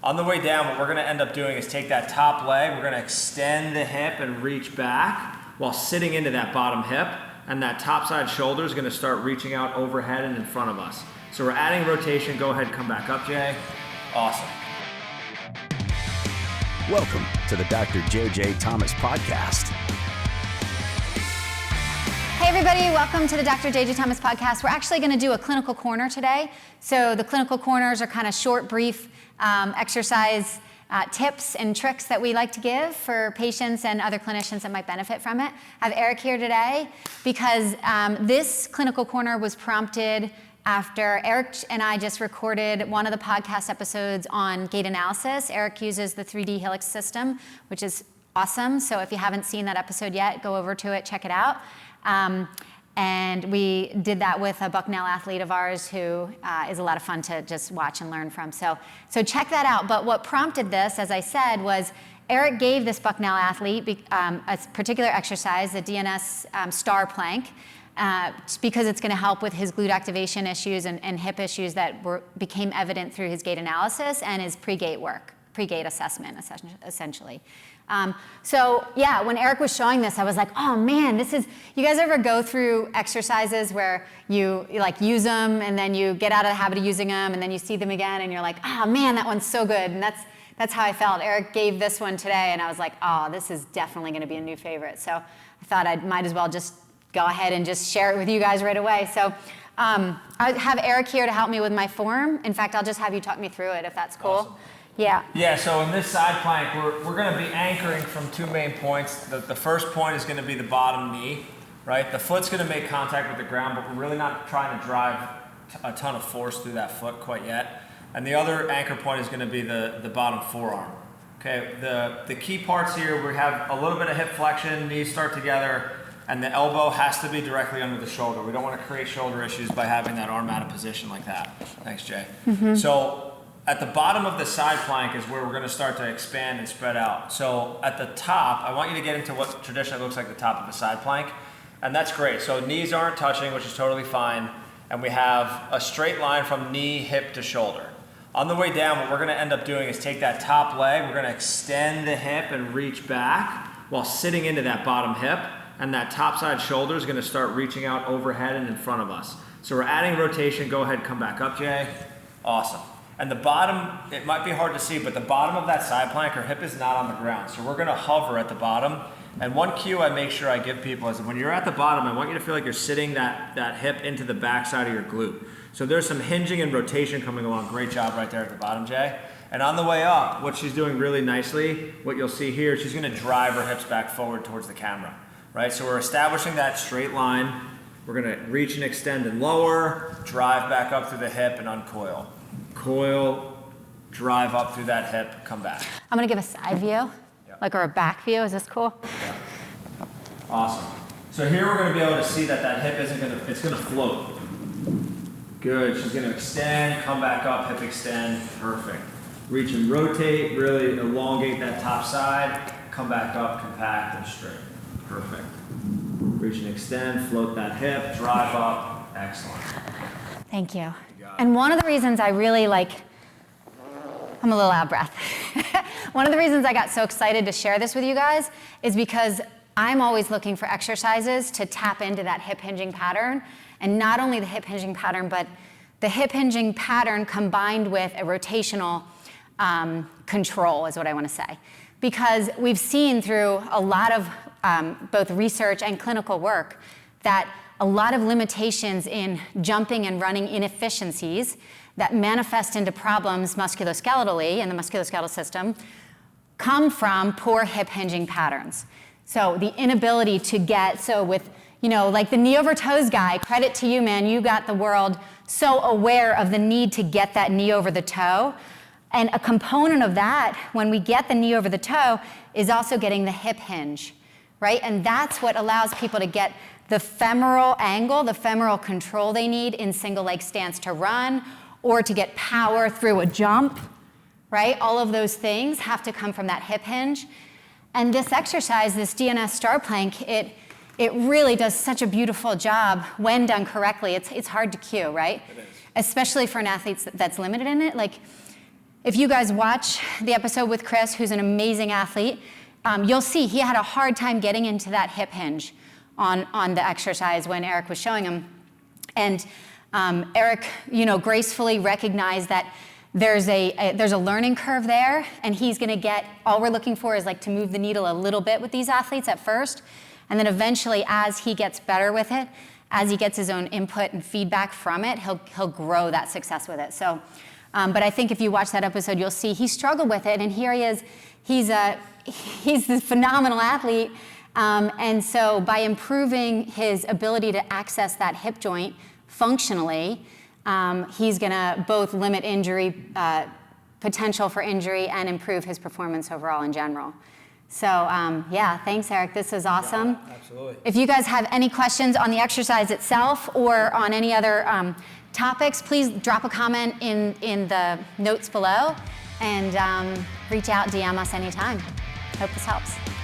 On the way down, what we're gonna end up doing is take that top leg, we're gonna extend the hip and reach back while sitting into that bottom hip, and that top side shoulder is gonna start reaching out overhead and in front of us. So we're adding rotation. Go ahead and come back up, Jay. Awesome. Welcome to the Dr. J.J. Thomas Podcast. Hey everybody, welcome to the Dr. J.J. Thomas Podcast. We're actually going to do a clinical corner today. So the clinical corners are kind of short, brief exercise tips and tricks that we like to give for patients and other clinicians that might benefit from it. I have Eric here today because this clinical corner was prompted after Eric and I just recorded one of the podcast episodes on gait analysis. Eric uses the 3D Helix system, which is awesome. So if you haven't seen that episode yet, go over to it, check it out. And we did that with a Bucknell athlete of ours who is a lot of fun to just watch and learn from. So check that out. But what prompted this, as I said, was Eric gave this Bucknell athlete a particular exercise, the DNS Star Plank, because it's going to help with his glute activation issues and hip issues that became evident through his gait analysis and his pre-gait work, pre-gait assessment, essentially. So yeah, when Eric was showing this, I was like, oh man, you guys ever go through exercises where you like use them and then you get out of the habit of using them and then you see them again and you're like, oh man, that one's so good. And that's how I felt. Eric gave this one today and I was like, oh, this is definitely going to be a new favorite. So I thought I might as well just go ahead and just share it with you guys right away. So I have Eric here to help me with my form. In fact, I'll just have you talk me through it if that's cool. Awesome. Yeah, so in this side plank, we're going to be anchoring from two main points. The first point is going to be the bottom knee, right? The foot's going to make contact with the ground, but we're really not trying to drive a ton of force through that foot quite yet. And the other anchor point is going to be the bottom forearm. Okay, the key parts here, we have a little bit of hip flexion, knees start together, and the elbow has to be directly under the shoulder. We don't want to create shoulder issues by having that arm out of position like that. Thanks, Jay. Mm-hmm. So at the bottom of the side plank is where we're going to start to expand and spread out. So at the top, I want you to get into what traditionally looks like the top of a side plank, and that's great. So knees aren't touching, which is totally fine, and we have a straight line from knee, hip to shoulder. On the way down, what we're going to end up doing is take that top leg, we're going to extend the hip and reach back while sitting into that bottom hip, and that top side shoulder is going to start reaching out overhead and in front of us. So we're adding rotation. Go ahead and come back up, Jay. Awesome. And the bottom, it might be hard to see, but the bottom of that side plank, our hip is not on the ground. So we're going to hover at the bottom. And one cue I make sure I give people is when you're at the bottom, I want you to feel like you're sitting that hip into the back side of your glute. So there's some hinging and rotation coming along. Great job right there at the bottom, Jay. And on the way up, what she's doing really nicely, what you'll see here, she's going to drive her hips back forward towards the camera. Right, so we're establishing that straight line. We're going to reach and extend and lower, drive back up through the hip and uncoil. Coil, drive up through that hip, come back. I'm going to give a side view, or a back view. Is this cool? Yeah. Awesome. So here we're going to be able to see that hip it's going to float. Good. She's going to extend, come back up, hip extend. Perfect. Reach and rotate, really elongate that top side, come back up, compact and straight. Perfect. Reach and extend, float that hip, drive up. Excellent. Thank you. And one of the reasons I really I'm a little out of breath. One of the reasons I got so excited to share this with you guys is because I'm always looking for exercises to tap into that hip hinging pattern. And not only the hip hinging pattern, but the hip hinging pattern combined with a rotational control is what I want to say. Because we've seen through a lot of both research and clinical work that a lot of limitations in jumping and running inefficiencies that manifest into problems musculoskeletally in the musculoskeletal system come from poor hip hinging patterns. So the inability to get, like the knee over toes guy, credit to you, man, you got the world so aware of the need to get that knee over the toe. And a component of that, when we get the knee over the toe, is also getting the hip hinge, right? And that's what allows people to get the femoral angle, the femoral control they need in single leg stance to run or to get power through a jump, right? All of those things have to come from that hip hinge. And this exercise, this DNS Star Plank, it really does such a beautiful job when done correctly. It's hard to cue, right? It is. Especially for an athlete that's limited in it. if you guys watch the episode with Chris, who's an amazing athlete, you'll see he had a hard time getting into that hip hinge on the exercise when Eric was showing him. And Eric, gracefully recognized that there's a learning curve there, and he's going to get, all we're looking for is like to move the needle a little bit with these athletes at first, and then eventually as he gets better with it, as he gets his own input and feedback from it, he'll grow that success with it. So, but I think if you watch that episode, you'll see he struggled with it, and here he is. He's this phenomenal athlete, and so by improving his ability to access that hip joint functionally, he's going to both limit injury, potential for injury, and improve his performance overall in general. So yeah, thanks, Eric. This is awesome. Yeah, absolutely. If you guys have any questions on the exercise itself or on any other topics, please drop a comment in the notes below and reach out, DM us anytime. Hope this helps.